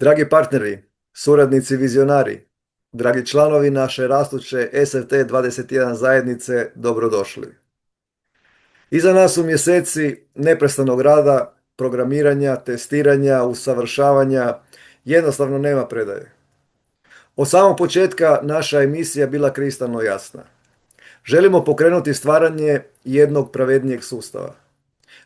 Dragi partneri, suradnici vizionari, dragi članovi naše rastuće SFT 21 zajednice, dobrodošli. Iza nas su mjeseci neprestanog rada, programiranja, testiranja, usavršavanja, jednostavno nema predaje. Od samog početka naša emisija bila kristalno jasna. Želimo pokrenuti stvaranje jednog pravednijeg sustava.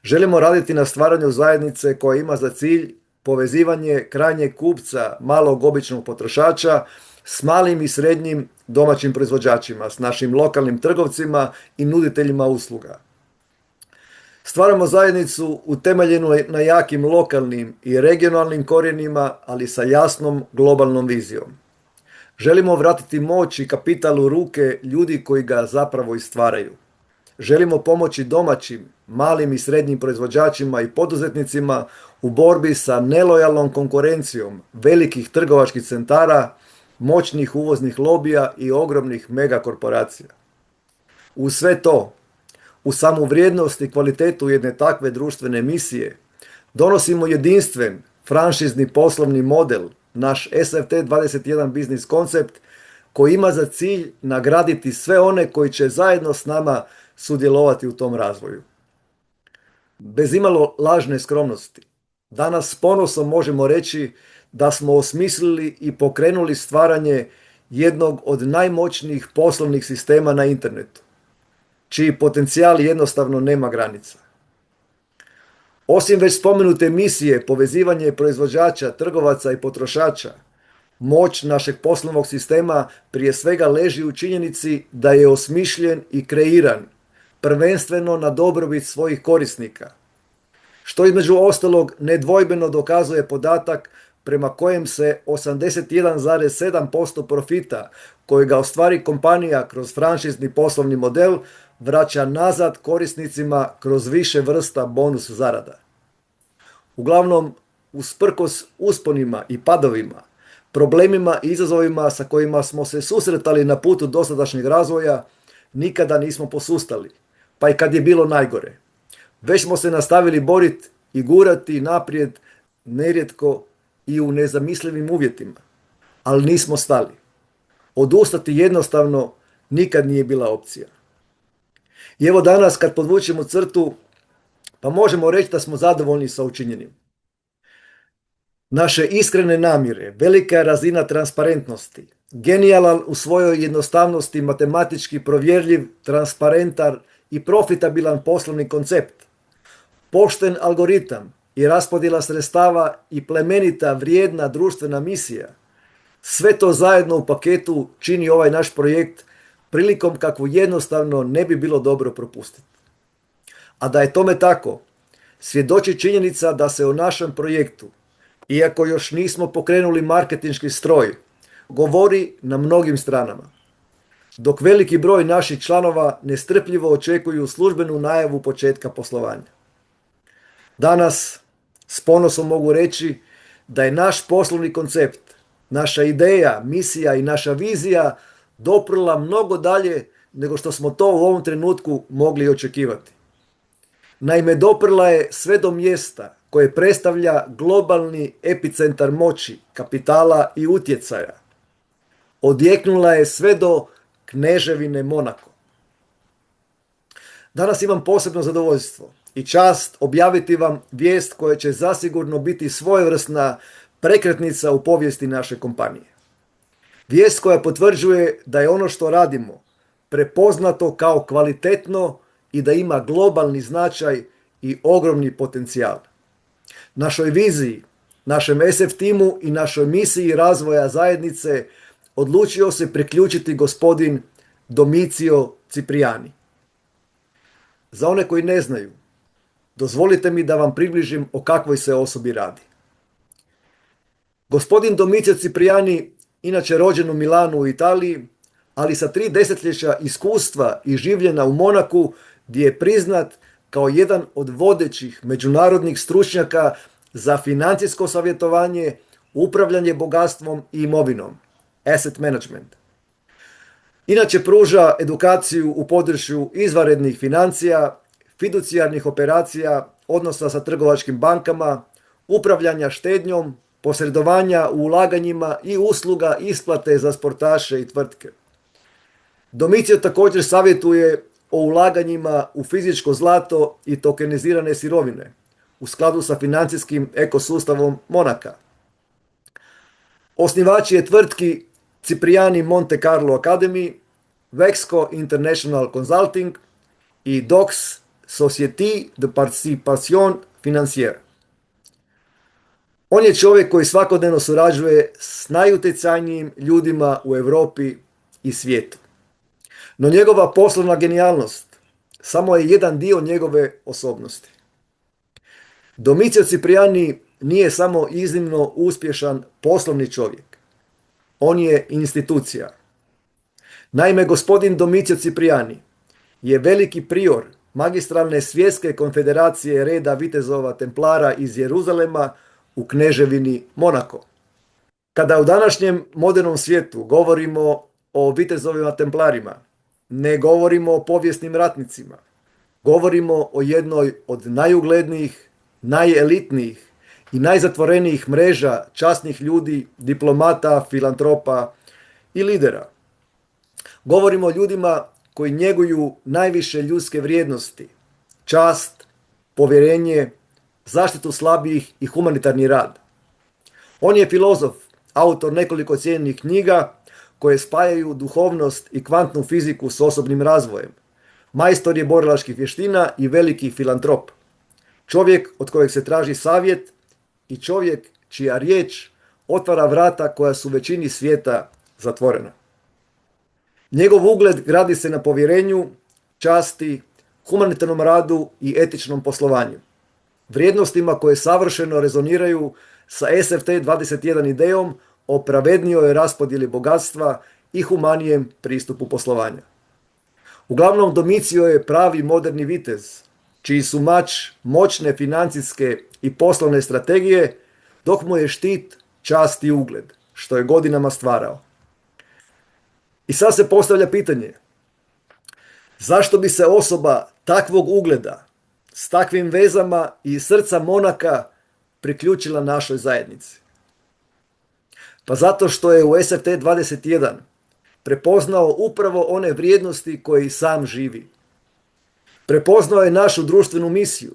Želimo raditi na stvaranju zajednice koja ima za cilj povezivanje krajnjeg kupca, malog običnog potrošača, s malim i srednjim domaćim proizvođačima, s našim lokalnim trgovcima i nuditeljima usluga. Stvaramo zajednicu utemeljenu na jakim lokalnim i regionalnim korijenima, ali sa jasnom globalnom vizijom. Želimo vratiti moć i kapital u ruke ljudi koji ga zapravo i stvaraju. Želimo pomoći domaćim, malim i srednjim proizvođačima i poduzetnicima u borbi sa nelojalnom konkurencijom velikih trgovačkih centara, moćnih uvoznih lobija i ogromnih megakorporacija. Uz sve to, u samu vrijednost i kvalitetu jedne takve društvene misije, donosimo jedinstven franšizni poslovni model, naš SFT 21 biznis koncept, koji ima za cilj nagraditi sve one koji će zajedno s nama sudjelovati u tom razvoju. Bez imalo lažne skromnosti, danas s ponosom možemo reći da smo osmislili i pokrenuli stvaranje jednog od najmoćnijih poslovnih sistema na internetu, čiji potencijal jednostavno nema granica. Osim već spomenute misije povezivanje proizvođača, trgovaca i potrošača, moć našeg poslovnog sistema prije svega leži u činjenici da je osmišljen i kreiran prvenstveno na dobrobit svojih korisnika, što između ostalog nedvojbeno dokazuje podatak prema kojem se 81,7% profita kojega ostvari kompanija kroz franšizni poslovni model vraća nazad korisnicima kroz više vrsta bonus zarada. Uglavnom, usprkos usponima i padovima, problemima i izazovima sa kojima smo se susretali na putu dosadašnjeg razvoja, nikada nismo posustali, pa i kad je bilo najgore. Već smo se nastavili boriti i gurati naprijed, nerijetko i u nezamislivim uvjetima, ali nismo stali. Odustati jednostavno nikad nije bila opcija. I evo danas kad podvučemo crtu, pa možemo reći da smo zadovoljni sa učinjenim. Naše iskrene namjere, velika razina transparentnosti, genijalan u svojoj jednostavnosti, matematički provjerljiv, transparentan i profitabilan poslovni koncept, pošten algoritam i raspodjela sredstava i plemenita vrijedna društvena misija, sve to zajedno u paketu čini ovaj naš projekt prilikom kakvu jednostavno ne bi bilo dobro propustiti. A da je tome tako, svjedoči činjenica da se o našem projektu, iako još nismo pokrenuli marketinški stroj, govori na mnogim stranama, dok veliki broj naših članova nestrpljivo očekuju službenu najavu početka poslovanja. Danas s ponosom mogu reći da je naš poslovni koncept, naša ideja, misija i naša vizija doprla mnogo dalje nego što smo to u ovom trenutku mogli očekivati. Naime, doprla je sve do mjesta koje predstavlja globalni epicentar moći, kapitala i utjecaja. Odjeknula je sve do Kneževine Monako. Danas imam posebno zadovoljstvo i čast objaviti vam vijest koja će zasigurno biti svojevrsna prekretnica u povijesti naše kompanije. Vijest koja potvrđuje da je ono što radimo prepoznato kao kvalitetno i da ima globalni značaj i ogromni potencijal. Našoj viziji, našem SF timu i našoj misiji razvoja zajednice odlučio se priključiti gospodin Domicio Cipriani. Za one koji ne znaju, dozvolite mi da vam približim o kakvoj se osobi radi. Gospodin Domicio Cipriani, inače rođen u Milanu u Italiji, ali sa 3 desetljeća iskustva i življenja u Monaku, gdje je priznat kao jedan od vodećih međunarodnih stručnjaka za financijsko savjetovanje, upravljanje bogatstvom i imovinom, asset management. Inače pruža edukaciju u području izvanrednih financija, fiducijarnih operacija, odnosa sa trgovačkim bankama, upravljanja štednjom, posredovanja u ulaganjima i usluga isplate za sportaše i tvrtke. Domicio također savjetuje o ulaganjima u fizičko zlato i tokenizirane sirovine u skladu sa financijskim ekosustavom Monaka. Osnivač je tvrtki Cipriani Monte Carlo Academy, Vexco International Consulting i Dox Société de Participation Financière. On je čovjek koji svakodnevno surađuje s najutjecajnijim ljudima u Europi i svijetu. No njegova poslovna genijalnost samo je jedan dio njegove osobnosti. Domicio Cipriani nije samo iznimno uspješan poslovni čovjek. On je institucija. Naime, gospodin Domicio Cipriani je veliki prior magistralne svjetske konfederacije reda vitezova templara iz Jeruzalema u kneževini Monako. Kada u današnjem modernom svijetu govorimo o vitezovima templarima, ne govorimo o povijesnim ratnicima, govorimo o jednoj od najuglednijih, najelitnijih i najzatvorenijih mreža časnih ljudi, diplomata, filantropa i lidera. Govorimo o ljudima koji njeguju najviše ljudske vrijednosti, čast, povjerenje, zaštitu slabijih i humanitarni rad. On je filozof, autor nekoliko cijenjenih knjiga koje spajaju duhovnost i kvantnu fiziku s osobnim razvojem. Majstor je borilačkih vještina i veliki filantrop. Čovjek od kojeg se traži savjet i čovjek čija riječ otvara vrata koja su većini svijeta zatvorena. Njegov ugled gradi se na povjerenju, časti, humanitarnom radu i etičnom poslovanju. Vrijednostima koje savršeno rezoniraju sa SF 21 idejom o pravednijoj raspodjeli bogatstva i humanijem pristupu poslovanja. Uglavnom, Domicio je pravi moderni vitez, čiji su mač moćne financijske i poslovne strategije, dok mu je štit čast i ugled, što je godinama stvarao. I sad se postavlja pitanje, zašto bi se osoba takvog ugleda, s takvim vezama i iz srca Monaka priključila našoj zajednici? Pa zato što je u SF 21 prepoznao upravo one vrijednosti koje i sam živi. Prepoznao je našu društvenu misiju.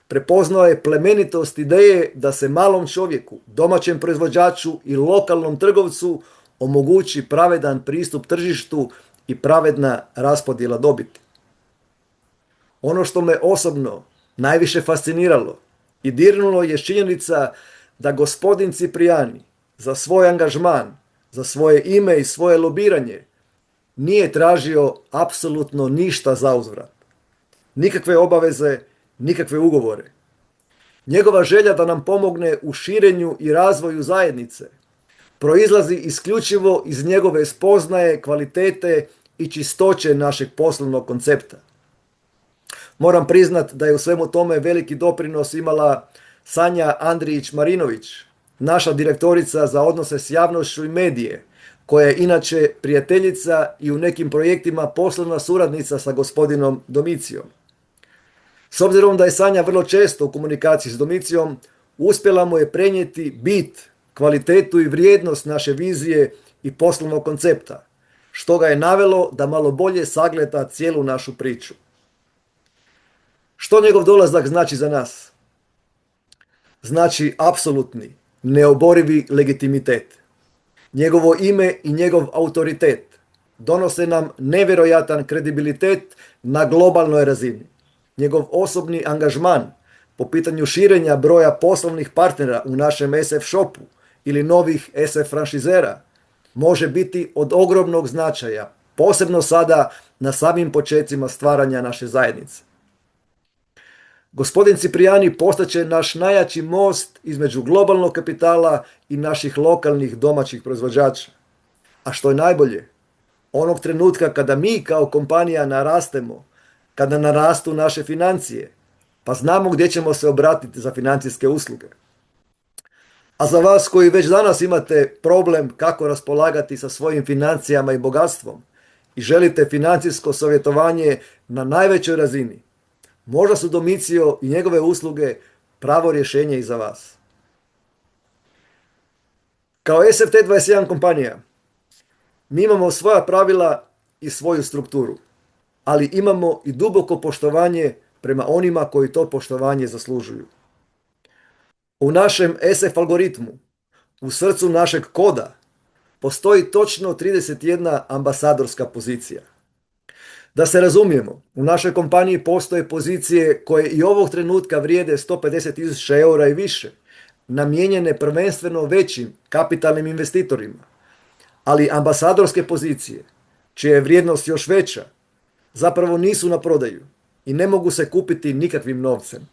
Prepoznao je plemenitost ideje da se malom čovjeku, domaćem proizvođaču i lokalnom trgovcu omogući pravedan pristup tržištu i pravedna raspodjela dobiti. Ono što me osobno najviše fasciniralo i dirnulo je činjenica da gospodin Cipriani za svoj angažman, za svoje ime i svoje lobiranje nije tražio apsolutno ništa zauzvrat. Nikakve obaveze, nikakve ugovore. Njegova želja da nam pomogne u širenju i razvoju zajednice proizlazi isključivo iz njegove spoznaje, kvalitete i čistoće našeg poslovnog koncepta. Moram priznat da je u svemu tome veliki doprinos imala Sanja Andrijić-Marinović, naša direktorica za odnose s javnošću i medije, koja je inače prijateljica i u nekim projektima poslovna suradnica sa gospodinom Domicijom. S obzirom da je Sanja vrlo često u komunikaciji s Domicijom, uspjela mu je prenijeti bit, kvalitetu i vrijednost naše vizije i poslovnog koncepta, što ga je navelo da malo bolje sagleda cijelu našu priču. Što njegov dolazak znači za nas? Znači apsolutni, neoborivi legitimitet. Njegovo ime i njegov autoritet donose nam nevjerojatan kredibilitet na globalnoj razini. Njegov osobni angažman po pitanju širenja broja poslovnih partnera u našem SF shopu ili novih SF franšizera može biti od ogromnog značaja, posebno sada na samim počecima stvaranja naše zajednice. Gospodin Cipriani postaće naš najjači most između globalnog kapitala i naših lokalnih domaćih proizvođača. A što je najbolje, onog trenutka kada mi kao kompanija narastemo, kada narastu naše financije, pa znamo gdje ćemo se obratiti za financijske usluge. A za vas koji već danas imate problem kako raspolagati sa svojim financijama i bogatstvom i želite financijsko savjetovanje na najvećoj razini, možda su Domicio i njegove usluge pravo rješenje i za vas. Kao SFT21 kompanija, mi imamo svoja pravila i svoju strukturu, ali imamo i duboko poštovanje prema onima koji to poštovanje zaslužuju. U našem SF algoritmu, u srcu našeg koda, postoji točno 31 ambasadorska pozicija. Da se razumijemo, u našoj kompaniji postoje pozicije koje i ovog trenutka vrijede 150.000 eura i više, namijenjene prvenstveno većim kapitalnim investitorima. Ali ambasadorske pozicije, čija je vrijednost još veća, zapravo nisu na prodaju i ne mogu se kupiti nikakvim novcem.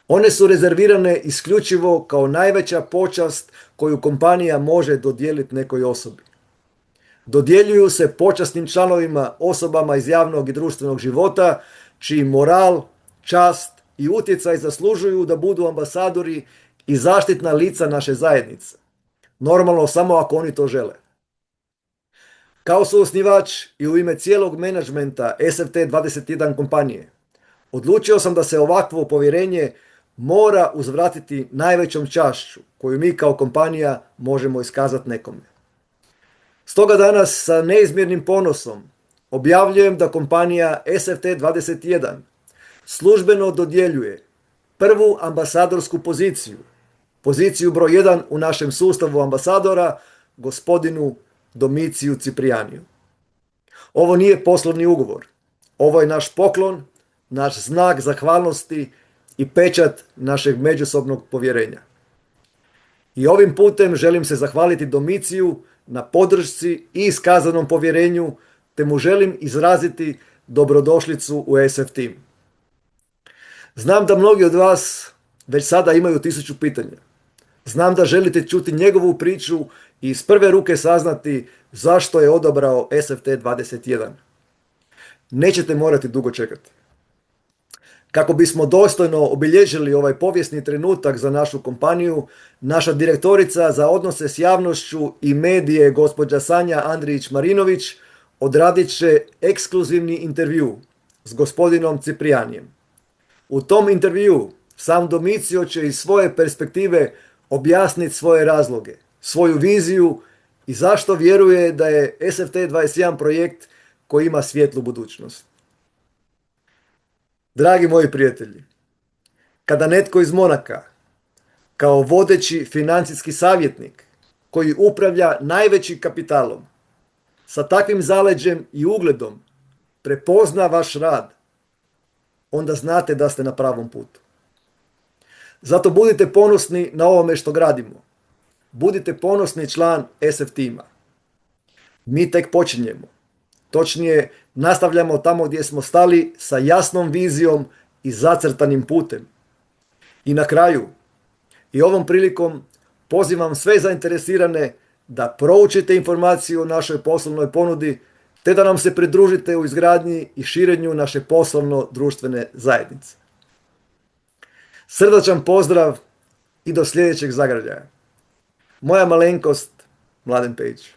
One su rezervirane isključivo kao najveća počast koju kompanija može dodijeliti nekoj osobi. Dodjeljuju se počasnim članovima, osobama iz javnog i društvenog života, čiji moral, čast i utjecaj zaslužuju da budu ambasadori i zaštitna lica naše zajednice. Normalno samo ako oni to žele. Kao suosnivač i u ime cijelog menadžmenta SFT21 kompanije, odlučio sam da se ovakvo povjerenje mora uzvratiti najvećom čašću koju mi kao kompanija možemo iskazati nekome. Stoga danas sa neizmjernim ponosom objavljujem da kompanija SFT21 službeno dodjeljuje prvu ambasadorsku poziciju, poziciju broj 1 u našem sustavu ambasadora, gospodinu Domiciju Ciprijaniju. Ovo nije poslovni ugovor, ovo je naš poklon, naš znak zahvalnosti i pečat našeg međusobnog povjerenja. I ovim putem želim se zahvaliti Domiciju na podršci i iskazanom povjerenju, te mu želim izraziti dobrodošlicu u SF Team. Znam da mnogi od vas već sada imaju 1000 pitanja. Znam da želite čuti njegovu priču i iz prve ruke saznati zašto je odabrao SFT21. Nećete morati dugo čekati. Kako bismo dostojno obilježili ovaj povijesni trenutak za našu kompaniju, naša direktorica za odnose s javnošću i medije, gospođa Sanja Andrić-Marinović, odradit će ekskluzivni intervju s gospodinom Ciprijanijem. U tom intervju sam Domicio će iz svoje perspektive objasniti svoje razloge, svoju viziju i zašto vjeruje da je SFT21 projekt koji ima svjetlu budućnost. Dragi moji prijatelji, kada netko iz Monaka, kao vodeći financijski savjetnik koji upravlja najvećim kapitalom, sa takvim zaleđem i ugledom prepozna vaš rad, onda znate da ste na pravom putu. Zato budite ponosni na ovome što gradimo. Budite ponosni član SF tima. Mi tek počinjemo. Točnije, nastavljamo tamo gdje smo stali sa jasnom vizijom i zacrtanim putem. I na kraju, i ovom prilikom pozivam sve zainteresirane da proučite informaciju o našoj poslovnoj ponudi, te da nam se pridružite u izgradnji i širenju naše poslovno-društvene zajednice. Srdačan pozdrav i do sljedećeg zagrljaja. Moja malenkost, Mladen Pejić.